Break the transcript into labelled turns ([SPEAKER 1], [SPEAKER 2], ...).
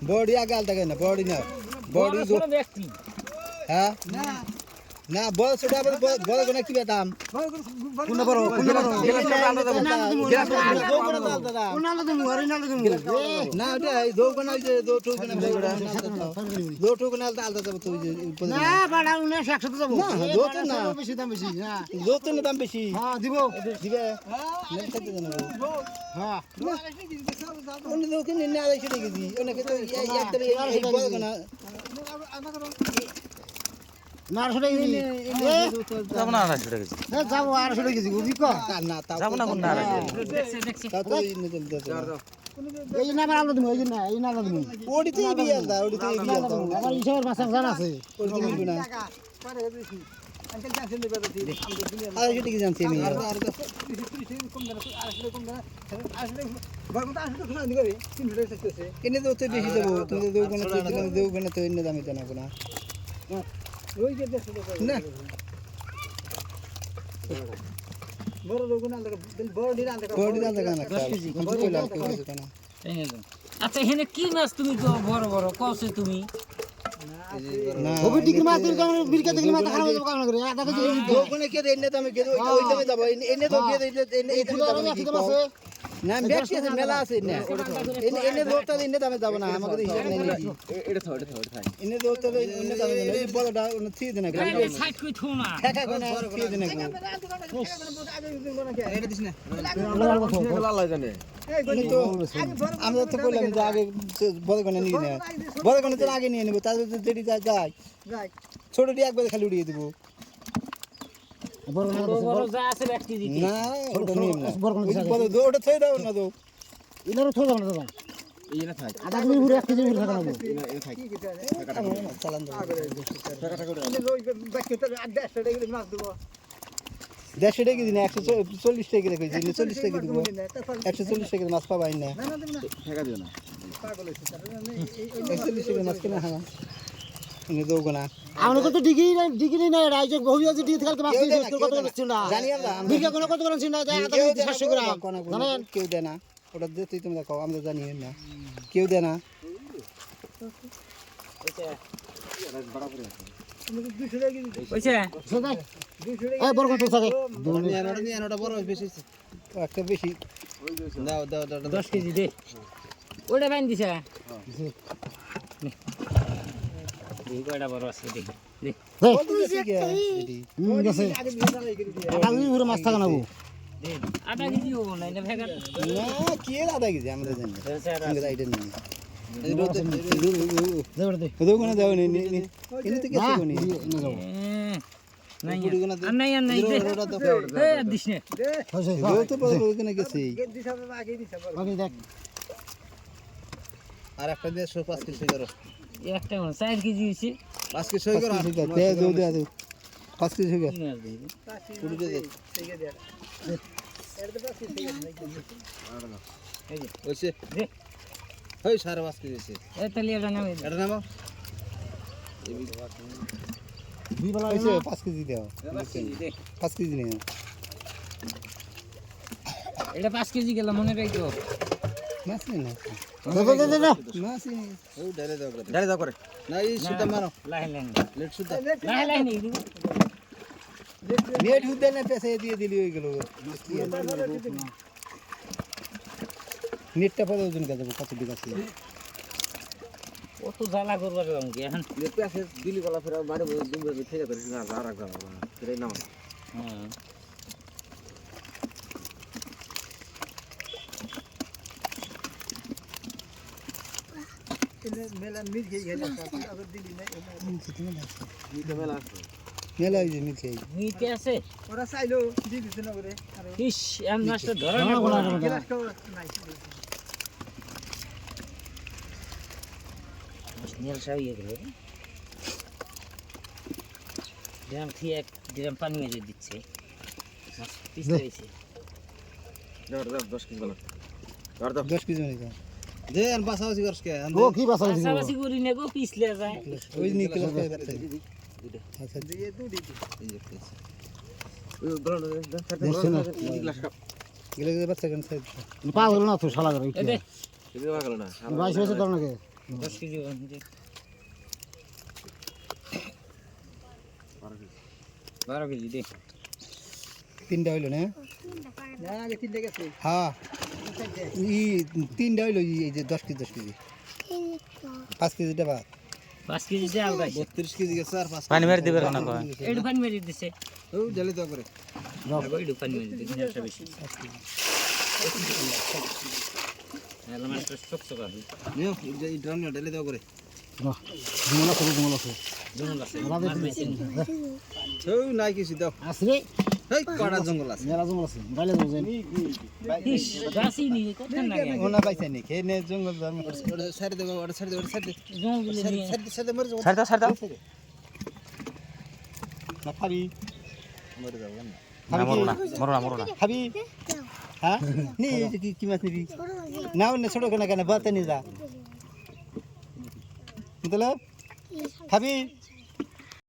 [SPEAKER 1] body आगे आलता ना बॉडी ना बॉडी दो हाँ ना बॉल सुधा बॉल को ना किया दाम कुन्ना बरो ना उठे दो को ना दो ठोक ना दो ठोक ना आलता तब तो
[SPEAKER 2] ना बड़ा उन्हें 100 तो
[SPEAKER 1] ना दो तो ना
[SPEAKER 2] बेশি দাম বেশি হ্যাঁ
[SPEAKER 1] दो तो ना दाम बेशी
[SPEAKER 2] हां দিব
[SPEAKER 1] दिबे नहीं सकते ना
[SPEAKER 2] हां
[SPEAKER 1] उन्हें दो के निन्ने आले छड़े गई उन्हें के तो ये एक बॉल को ना
[SPEAKER 2] মার ছড়ে গেছি
[SPEAKER 3] যাব না আর ছড়ে গেছি
[SPEAKER 2] এ যাব আর ছড়ে গেছি গুবি কো
[SPEAKER 1] না তা
[SPEAKER 3] যাব না কোন না
[SPEAKER 1] দেখছি তা তো ইনে দিল
[SPEAKER 2] এই না আমার আলো দিমু এই না এই না আলো দিমু
[SPEAKER 1] ওডিতে বিয়াল দা ওডিতে বিয়াল দা
[SPEAKER 2] আমার ইশার মাছ জানা আছে
[SPEAKER 1] ওডিতে মিলবে না আর সেটা কি জানছি আমি এনে তো তো বেশি দেবো তুমি তো দেও কোন তো এনে দামে জানা কোনা না বড় লোক না বড় ডিরা না 10 কেজি কত কইলা কেন
[SPEAKER 3] আচ্ছা এখানে কি মাছ তুমি তো বড় বড় কওছে তুমি
[SPEAKER 1] না
[SPEAKER 2] ওবি ডিগ্রি মাছ দিল কারণ বিরকা দিগ্রি মাছ খারাপ হবে কারণ করে আদা কেজি
[SPEAKER 1] দোকানে কে এনে দামে কে ওই দামে যাব এনে তো কে এনে এই দামে কি না বেশি আছে মেলা আছে না এনে দোটা এনে দামে যাব না আমাকে হিসাব নেই
[SPEAKER 3] এটা থাও
[SPEAKER 1] এনে দোটা এনে দামে না এই বড়টা ওনে থি দেনা গ্রাম
[SPEAKER 3] সাইড কই থো না
[SPEAKER 1] ঠেকা কোনা থি দেনা এটা দিছ না
[SPEAKER 3] লাল জানে
[SPEAKER 1] তো আমরা তো বললাম যে আগে বড় কোনা নিয়ে না বড় কোনা তো আগে নিয়ে নেব তাহলে তো দেরি যায় ছোটটি একবার খালি উড়িয়ে দেব
[SPEAKER 2] বড়
[SPEAKER 3] বড় যা আছে ব্যক্তি দিতে
[SPEAKER 1] না ওটা নিয়ে না বড় ওটা থই দাও না দাও
[SPEAKER 2] ইনারও থো যাবে না দাদা
[SPEAKER 3] এই না থাক
[SPEAKER 2] আদা কেজি পুরো 1 কেজি পুরো থাকা না
[SPEAKER 3] এই থাক
[SPEAKER 1] চালান দাও
[SPEAKER 3] টাকা করে
[SPEAKER 1] দেড়শো টাকা দিন 140 টাকা রেখে 40 টাকা দিব 140 টাকা মাছ পাবাই না
[SPEAKER 3] টাকা দিও না
[SPEAKER 1] 140 টাকা মাছ কিনা হ্যাঁ ইনি দেবো না
[SPEAKER 2] আমরা কত ডিগ্রি নাই রাইজে বহু আছে ডিগ্রি কালকে মাছ দিয়েছে তোর কত করছিস না
[SPEAKER 1] জানি আমরা
[SPEAKER 2] বিরকা কোন কত করছিস না যায় আদা কেজি 700 গ্রাম জানেন
[SPEAKER 1] কেউ দেয় না ওটা দিতেই তোমরা খাও আমরা জানি না কেউ দেয় না
[SPEAKER 3] কইছে
[SPEAKER 2] এই বড় কত থাকে
[SPEAKER 1] ওটা বড় বেশি একটা বেশি দাও
[SPEAKER 3] 10 কেজি দে ওটা বাইন দিছে এই কয়টা বড় আছে দেখি দে
[SPEAKER 2] আদা কেজি পুরো মাছ থাকা নাবো
[SPEAKER 3] দে আধা কেজি ও নাই না ভেগা
[SPEAKER 1] না কি আদা কেজি আমরা জানি আমরা আইডেন নেই দেবো না দাও নি ইনি তো কিছু নি
[SPEAKER 3] নাই নাই নাই দে এ দিছ নে
[SPEAKER 1] দেও তো বড় ওখানে গেছে
[SPEAKER 2] ওকে দেখ
[SPEAKER 1] আর একটা দিয়ে 5 কেজি করো
[SPEAKER 3] একটা 4 কেজি হইছে
[SPEAKER 1] 5 কেজি সই করো দে 5 কেজি হয়ে পুরো দে
[SPEAKER 3] এই যে
[SPEAKER 1] ওইছে
[SPEAKER 3] দে
[SPEAKER 1] হই 5.5 কেজি আছে
[SPEAKER 3] এ তালি এটা নাও
[SPEAKER 1] এটা নামো
[SPEAKER 2] দুই বেলা
[SPEAKER 1] ওইছে 5 কেজি দাও
[SPEAKER 3] দে
[SPEAKER 1] 5 কেজি নিও
[SPEAKER 3] এটা 5 কেজি গেল মনে রাখো
[SPEAKER 1] মাছ নেই না
[SPEAKER 2] দে
[SPEAKER 1] মাছ ওই
[SPEAKER 3] ডালে দাও করে
[SPEAKER 1] না এই সুতা মারো
[SPEAKER 3] লাহে লাহে
[SPEAKER 1] লেট সুতা
[SPEAKER 3] লাহে লাহে নি
[SPEAKER 1] নেট হুদে না পেছে দিয়ে দিলি হয়ে গেল নেটটা পরে ওজন কাজ কত দিক আছে
[SPEAKER 3] কত জ্বালা করবার রং কি এখন
[SPEAKER 1] পেছে দিলি গলা ফেরা বাড়ি দুমবে থেকে করে না আর রাখা ফিরে নাও
[SPEAKER 3] হ্যাঁ
[SPEAKER 1] মেলা মিল খেয়ে গেল আবার দিলি না মেলা মেলা এই যে মিল খেয়ে
[SPEAKER 3] নিতে আছে
[SPEAKER 1] ওরা চাইলো দি দিতে না করে
[SPEAKER 3] ইস এম মাছটা ধরে না
[SPEAKER 1] গ্লাস খাও নাই
[SPEAKER 3] নীল সাইয়ে গেল ড্রাম থেকে এক ড্রাম পানি মেজে দিচ্ছে মাছ পিছলে এসে
[SPEAKER 1] ধর 10 কেজি বলো ধর 10 কেজি নিয়ে দে আর বাসাবাসি করছ কে
[SPEAKER 2] ও কি বাসা
[SPEAKER 3] পাশাপাশি করি না গো পিছলে যায়
[SPEAKER 1] ওই নিকলে আচ্ছা দিয়ে দুটি
[SPEAKER 2] দেখছেন না
[SPEAKER 1] গেলে গেলে বাচ্চা কেন সাইড
[SPEAKER 2] পাগল না তো শালা করে
[SPEAKER 3] এ দে
[SPEAKER 2] বাইশ বছর ধর নাকি
[SPEAKER 3] 10 কেজি দে 12 কেজি দে
[SPEAKER 1] তিনটা হইলো না না আগে তিনটা গেছে হ্যাঁ ই তিনটা হইলো এই যে 10 কেজি 5 কেজিটা বাদ
[SPEAKER 3] 5 কেজি দে আলগা
[SPEAKER 1] 32 কেজি গেছে আর 5
[SPEAKER 4] পানি মেরে দিবে না কয়
[SPEAKER 3] এডু পানি মেরে দিছে
[SPEAKER 1] ও জলে তো করে
[SPEAKER 3] আগে এডু পানি মেরে দিছে এটা বেশি এলা মাত্র চকচক আছে
[SPEAKER 1] নিও এই ড্রাম নিও ডলে তো করে
[SPEAKER 2] জুমলা করে
[SPEAKER 3] জঙ্গল আছে
[SPEAKER 2] রাতে
[SPEAKER 3] মাছ বেশি
[SPEAKER 1] ও নাই কিছু দাও
[SPEAKER 2] আসরে
[SPEAKER 1] এই কড়া জঙ্গল আছে
[SPEAKER 2] মেলা জঙ্গল আছে বাইলে যাও যাই
[SPEAKER 3] ইস গাছি নি কথা না লাগে
[SPEAKER 1] ওনা পাইছে নি খেনে জঙ্গল ধর্ম সাইড দে ওটা সাইড দে
[SPEAKER 3] জঙ্গল নিয়ে
[SPEAKER 1] সাইড মরে যাও
[SPEAKER 4] ছাড় দাও
[SPEAKER 1] না খাবি মরে যাও না
[SPEAKER 4] না মরো না
[SPEAKER 1] খাবি হ্যাঁ নি কি মাছ নিবি নাও না ছোট কেন কেন বাতে নি যা মতলব খাবি